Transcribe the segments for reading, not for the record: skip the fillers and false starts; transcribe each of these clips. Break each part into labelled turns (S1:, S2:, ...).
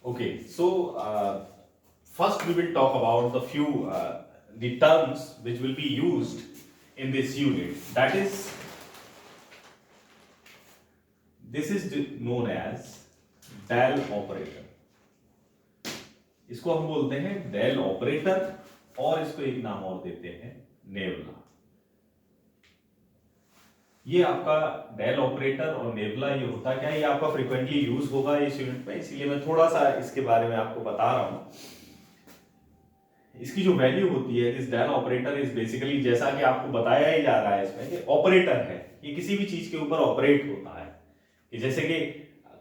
S1: Okay, so first we will talk about the few the terms which will be used in this unit. That is, this is known as del operator. इसको हम बोलते हैं del operator और इसको एक नाम और देते हैं नेवला. ये आपका डेल ऑपरेटर और नेवला ये होता क्या है, ये आपका फ्रीक्वेंटली यूज होगा इस यूनिट में, इसीलिए मैं थोड़ा सा इसके बारे में आपको बता रहा हूं. इसकी जो वैल्यू होती है, this del operator is basically, जैसा कि आपको बताया ही जा रहा है इसमें कि ऑपरेटर है, ये किसी भी चीज के ऊपर ऑपरेट होता है. कि जैसे कि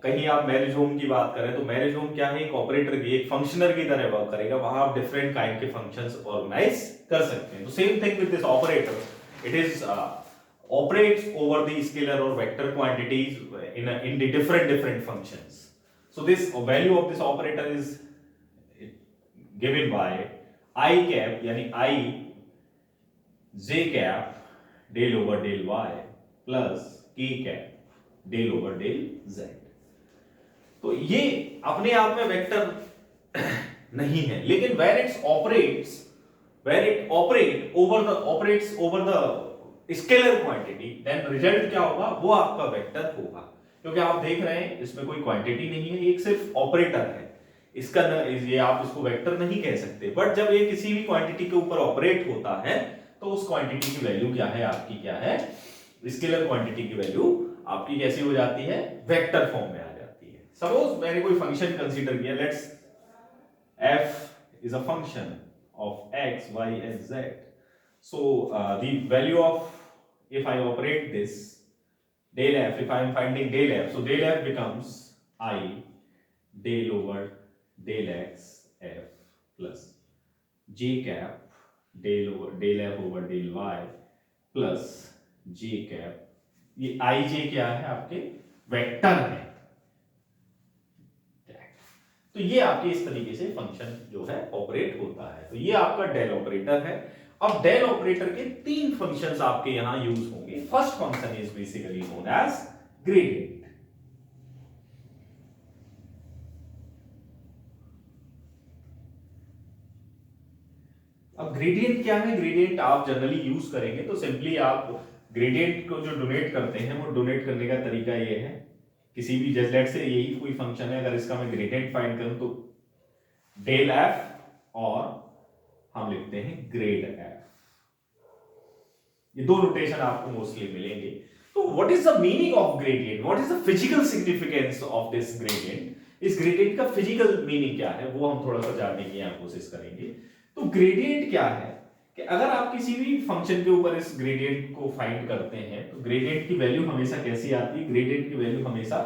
S1: कहीं आप मैरिज होम की बात करें तो मैरिज होम क्या है, एक ऑपरेटर की, एक फंक्शनर की तरह वर्क करेगा. वहां आप डिफरेंट काइंड के फंक्शंस ऑर्गेनाइज कर सकते हैं. तो same thing with this operator, it is operates over the scalar or vector quantities in the different functions. So this value of this operator is given by I cap, यानी I j cap del over del y plus k cap del over del z. तो ये अपने आप में vector नहीं है, लेकिन where it operates over the scalar quantity, then result क्या होगा, वो आपका वेक्टर होगा. क्योंकि आप देख रहे हैं इसमें कोई क्वांटिटी नहीं है, एक सिर्फ ऑपरेटर है. इसका ये आप इसको वेक्टर नहीं कह सकते. बट जब ये किसी भी क्वांटिटी के ऊपर ऑपरेट होता है तो उस क्वांटिटी की वैल्यू क्या है आपकी, क्या है, स्केलर क्वांटिटी की वैल्यू आपकी कैसी हो जाती है, वेक्टर फॉर्म में आ जाती है. सपोज मैंने कोई फंक्शन कंसीडर किया, let's f is a function of x, y and z. So the value of, if I operate this del f, if I am finding del f, so del f becomes I del over del x f plus j cap del f over del y plus j cap. ये I j क्या है, आपके vector है. तो ये आपके इस तरीके से फंक्शन जो है ऑपरेट होता है. तो ये आपका डेल ऑपरेटर है. अब डेल ऑपरेटर के तीन फंक्शंस आपके यहां यूज होंगे. First function is basically known as gradient. अब ग्रेडियंट क्या है, ग्रेडियंट आप जनरली यूज करेंगे तो सिंपली आप ग्रेडियंट को जो डोनेट करते हैं, वो डोनेट करने का तरीका ये है, किसी भी, जैसे लेट से यही कोई फंक्शन है, अगर इसका मैं ग्रेडियंट फाइंड करूं तो डेल एफ और हम लिखते हैं ग्रेड एफ. ये दो नोटेशन आपको मोस्टली मिलेंगे. तो what is the meaning of gradient, what is the physical significance of this gradient. इस ग्रेडियंट का फिजिकल मीनिंग क्या है वो हम थोड़ा सा जानने की यहां कोशिश करेंगे. तो ग्रेडियंट क्या है कि अगर आप किसी भी फंक्शन के ऊपर इस ग्रेडियंट को फाइंड करते हैं तो ग्रेडियंट की वैल्यू हमेशा कैसी आती है, ग्रेडियंट की वैल्यू हमेशा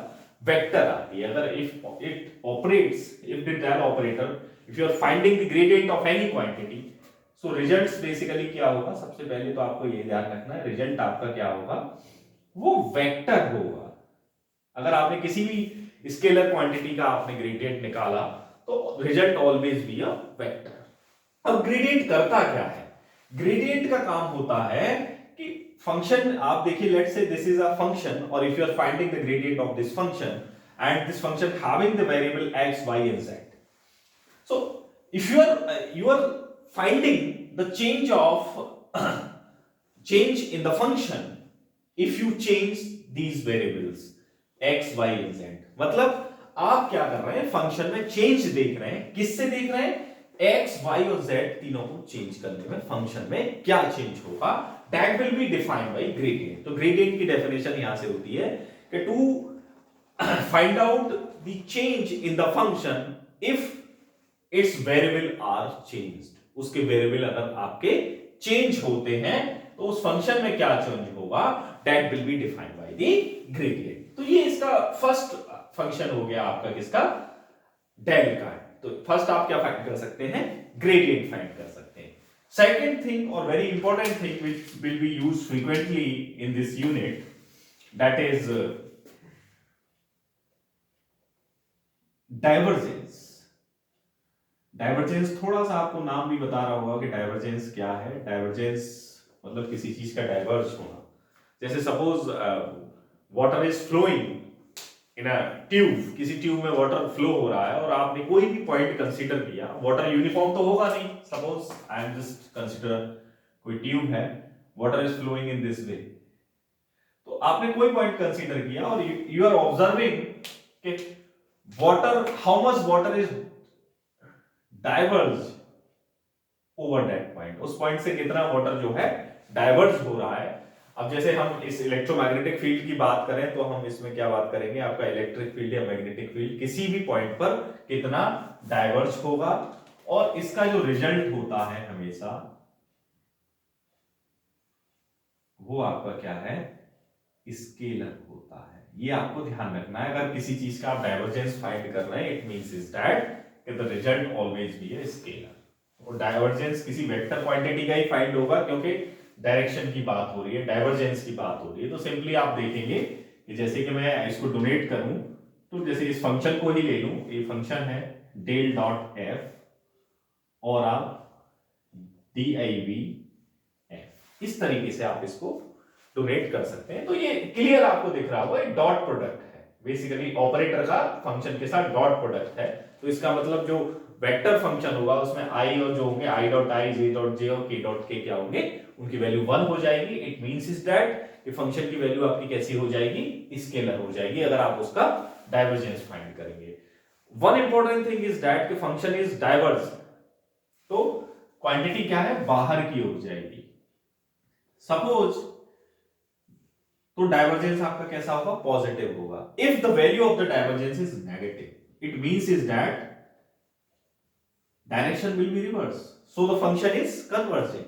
S1: वेक्टर आती है. अगर if it operates, if the del operator, if you are finding the gradient of any quantity, so results basically क्या होगा, सबसे पहले तो आपको ये ध्यान रखना है, रिजल्ट आपका क्या होगा, वो वेक्टर होगा. अगर आपने किसी भी स्केलर क्वांटिटी का आपने ग्रेडियंट निकाला तो result always be a vector. अब ग्रेडियंट करता क्या है, ग्रेडियंट का काम होता है कि फंक्शन, आप देखिए, let's say this is a function और if you are finding the gradient of this function and this function having the variable x, y and z. So if you are finding the change of change in the function if you change these variables x, y and z. मतलब आप क्या कर रहे हैं, function में change देख रहे हैं. किससे देख रहे हैं, x, y और z तीनों को चेंज करने में फंक्शन में क्या चेंज होगा, that will be defined by gradient. तो gradient की डेफिनेशन यहां से होती है कि to find out the change in the function if its variable are changed. उसके वेरिएबल अगर आपके चेंज होते हैं तो उस फंक्शन में क्या चेंज होगा, that will be defined by the gradient. तो ये इसका फर्स्ट फंक्शन हो गया आपका, किसका, डेल का. तो फर्स्ट आप क्या फाइंड कर सकते हैं, ग्रेडियंट फाइंड कर सकते हैं. सेकेंड थिंग और very important thing which will be used frequently in this unit, that is divergence. Divergence थोड़ा सा आपको नाम भी बता रहा होगा कि डाइवर्जेंस क्या है. डाइवर्जेंस मतलब किसी चीज का डाइवर्ज होना. जैसे suppose water is flowing in a tube, किसी ट्यूब में वाटर फ्लो हो रहा है और आपने कोई भी पॉइंट कंसीडर किया, वाटर यूनिफॉर्म तो होगा नहीं, suppose I am just consider कोई ट्यूब है, water is flowing in this way, तो आपने कोई पॉइंट कंसीडर किया और यू आर ऑब्जर्विंग कि water, how much water is diverge over that point, उस पॉइंट से कितना वाटर जो है डाइवर्ज हो रहा है। अब जैसे हम इस इलेक्ट्रोमैग्नेटिक फील्ड की बात करें तो हम इसमें क्या बात करेंगे, आपका इलेक्ट्रिक फील्ड या मैग्नेटिक फील्ड किसी भी पॉइंट पर कितना डाइवर्ज होगा, और इसका जो रिजल्ट होता है हमेशा वो आपका क्या है, स्केलर होता है। ये आपको ध्यान रखना है, अगर किसी चीज का आप डाइवर्जेंस फाइंड कर रहे हैं, it means is that the result always be a scalar. और डाइवर्जेंस किसी वेक्टर क्वांटिटी का ही फाइंड होगा, क्योंकि डायरेक्शन की बात हो रही है, डाइवर्जेंस की बात हो रही है। तो सिंपली आप देखेंगे कि जैसे कि मैं इसको डोनेट करूं, तो जैसे इस फंक्शन को ही ले लूं, ये फंक्शन है डेल डॉट एफ और आप डी आई वी एफ, इस तरीके से आप इसको डोनेट कर सकते हैं। तो ये क्लियर आपको दिख रहा होगा, एक डॉट प्रोडक्ट है, बेसिकली ऑपरेटर का फंक्शन के साथ डॉट प्रोडक्ट है। तो इसका मतलब जो वेक्टर फंक्शन होगा उसमें आई और जो होंगे I dot I, J dot J और के डॉट के क्या होंगे, उनकी वैल्यू 1 हो जाएगी। इट मींस इज दैट कि फंक्शन की वैल्यू आपकी कैसी हो जाएगी, स्केलर हो जाएगी, अगर आप उसका डाइवर्जेंस फाइंड करेंगे। One important thing is that कि फंक्शन इज डाइवर्ज, तो क्वांटिटी क्या है, बाहर की ओर जाएगी। सपोज तो डाइवर्जेंस आपका कैसा होगा, पॉजिटिव होगा। If the value of the divergence is negative, it means is that direction will be reverse, so the function is converging.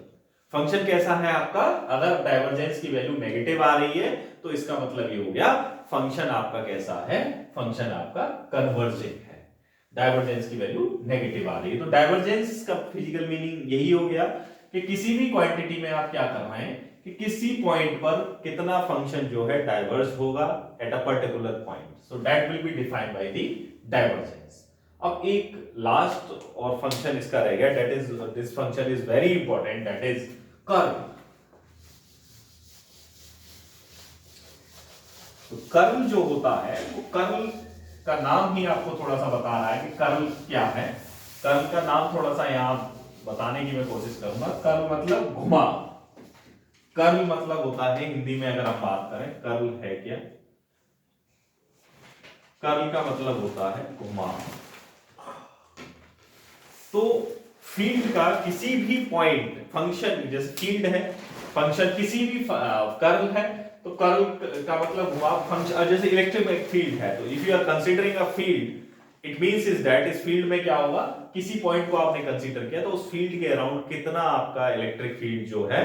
S1: Function कैसा है आपका, अगर डाइवर्जेंस की वैल्यू नेगेटिव आ रही है तो इसका मतलब ये हो गया फंक्शन आपका कैसा है, फंक्शन आपका कन्वर्जिंग है। डाइवर्जेंस की वैल्यू नेगेटिव आ रही है, तो डाइवर्जेंस का फिजिकल मीनिंग यही हो गया कि किसी भी क्वांटिटी में आप क्या कर रहे हैं कि किसी पॉइंट पर कितना फंक्शन जो है डाइवर्ज होगा at a particular point, so that will be defined by the divergence. अब एक लास्ट और फंक्शन इसका रह गया, that is this function is very important, that is curl. तो कर्ल जो होता है, वो कर्ल का नाम ही आपको थोड़ा सा बता रहा है कि कर्ल क्या है। कर्ल का नाम थोड़ा सा यहां बताने की मैं कोशिश करूंगा। कर्ल मतलब घुमा, कर्ल मतलब होता है हिंदी में अगर हम बात करें, कर्ल है क्या, कर्ल का मतलब होता है घुमा। तो फील्ड का किसी भी पॉइंट, फंक्शन जैसे फील्ड है, फंक्शन किसी भी कर्ल है, तो कर्ल का मतलब हुआ फंक्शन, जैसे इलेक्ट्रिक फील्ड है, तो if you are considering a field, it means is that इस फील्ड में क्या होगा, किसी पॉइंट को आपने कंसीडर किया तो उस फील्ड के अराउंड कितना आपका इलेक्ट्रिक फील्ड जो है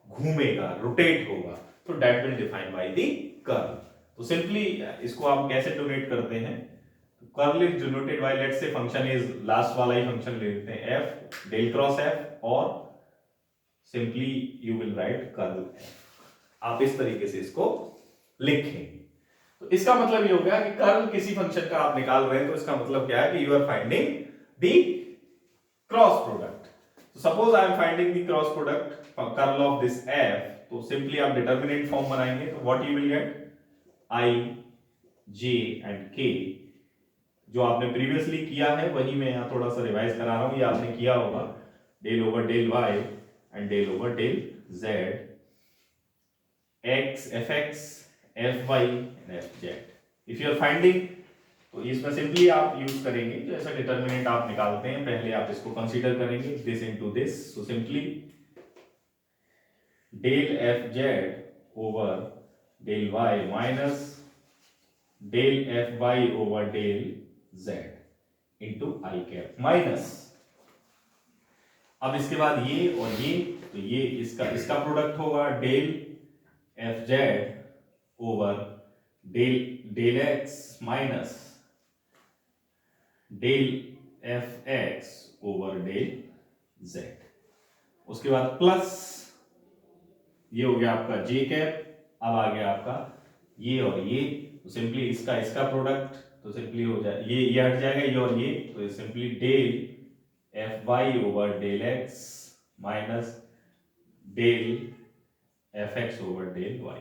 S1: घूमेगा, रोटेट होगा, तो that will define by the curl. तो सिंपली इसको आप कैसे डोनेट करते हैं, curl is denoted by, let's say function is, last वाला ही फंक्शन ले लेते हैं, एफ डेल क्रॉस एफ, और simply you will write curl F. आप इस तरीके से इसको लिखेंगे। तो इसका मतलब ये हो गया कि कर्ल किसी फंक्शन का आप निकाल रहे हैं, तो इसका मतलब क्या है कि you are finding the cross product. तो suppose I am finding the cross product curl of this F, तो सिंपली आप डिटरमिनेंट फॉर्म बनाएंगे, तो what you will get, I J and K, जो आपने प्रीवियसली किया है वही मैं यहां थोड़ा सा रिवाइज करा रहा हूं, ये आपने किया होगा, del over del y and del over del z, x f x f y and f z. If you are finding, तो इसमें सिंपली आप यूज करेंगे जैसा डिटरमिनेंट आप निकालते हैं, पहले आप इसको कंसीडर करेंगे this into this, so simply del f z over del y minus del f y over del z into i cap minus, अब इसके बाद ये और ये, तो ये इसका प्रोडक्ट होगा del f z over del x minus del f x over del z, उसके बाद प्लस ये हो गया आपका जे कैप, अब आ गया आपका ये और ये, तो सिंपली इसका प्रोडक्ट, तो सिंपली हो जाए ये हट जाएगा, ये और ये, तो simply del f y over del x minus del f x over del y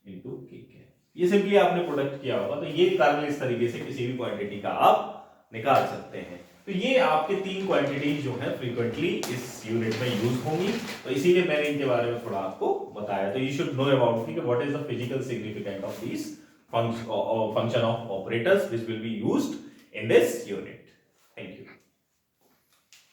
S1: into k cap. ये सिंपली आपने प्रोडक्ट किया होगा, तो ये कार्बन इस तरीके से किसी भी क्वांटिटी का आप निकाल सकते हैं। तो ये आपके 3 क्वांटिटीज जो है फ्रीक्वेंटली इस यूनिट में यूज होंगी, तो इसीलिए मैंने इनके बारे में थोड़ा आपको बताया। तो यू शुड नो अबाउट कि what is the physical significance of this function of operators which will be used in this unit.